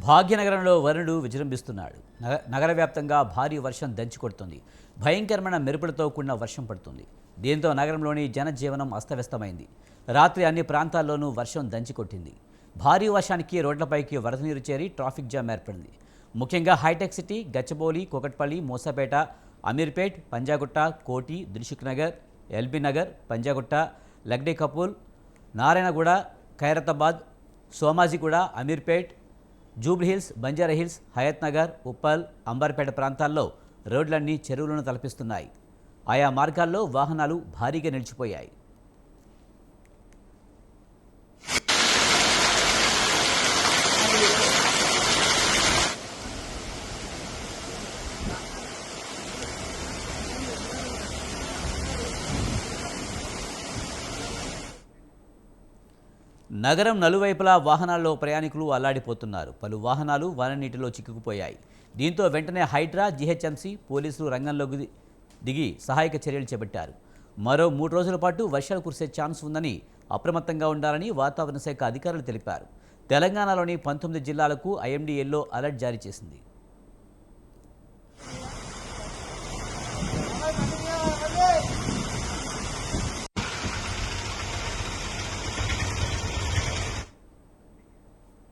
భాగ్యనగరంలో వరుణుడు విజృంభిస్తున్నాడు. నగర వ్యాప్తంగా భారీ వర్షం దంచికొడుతుంది. భయంకరమైన మెరుపులతో కూడిన వర్షం పడుతుంది. దీంతో నగరంలోని జనజీవనం అస్తవ్యస్తమైంది. రాత్రి అన్ని ప్రాంతాల్లోనూ వర్షం దంచికొట్టింది. భారీ వర్షానికి రోడ్లపైకి వరద నీరు చేరి ట్రాఫిక్ జామ్ ఏర్పడింది. ముఖ్యంగా హైటెక్ సిటీ, గచ్చిబౌలి, కూకట్పల్లి, మూసాపేట, అమీర్పేట్, పంజాగుట్ట, కోటి, దిల్సుఖ్ నగర్, ఎల్బీ నగర్, పంజాగుట్ట, లగ్డీ కపూల్, నారాయణగూడ, ఖైరతాబాద్, సోమాజిగూడ, అమీర్పేట్, జూబ్లీహిల్స్, బంజారాహిల్స్, హయత్ నగర్, ఉప్పల్, అంబర్పేట ప్రాంతాల్లో రోడ్లన్నీ చెరువులను తలపిస్తున్నాయి. ఆయా మార్గాల్లో వాహనాలు భారీగా నిలిచిపోయాయి. నగరం నలువైపులా వాహనాల్లో ప్రయాణికులు అల్లాడిపోతున్నారు. పలు వాహనాలు వాన నీటిలో చిక్కుకుపోయాయి. దీంతో వెంటనే హైడ్రా, జీహెచ్ఎంసీ పోలీసులు రంగంలోకి దిగి సహాయక చర్యలు చేపట్టారు. మరో 3 రోజుల పాటు వర్షాలు కురిసే ఛాన్స్ ఉందని, అప్రమత్తంగా ఉండాలని వాతావరణ శాఖ అధికారులు తెలిపారు. తెలంగాణలోని 19 జిల్లాలకు ఐఎండీ ఎల్లో అలర్ట్ జారీ చేసింది.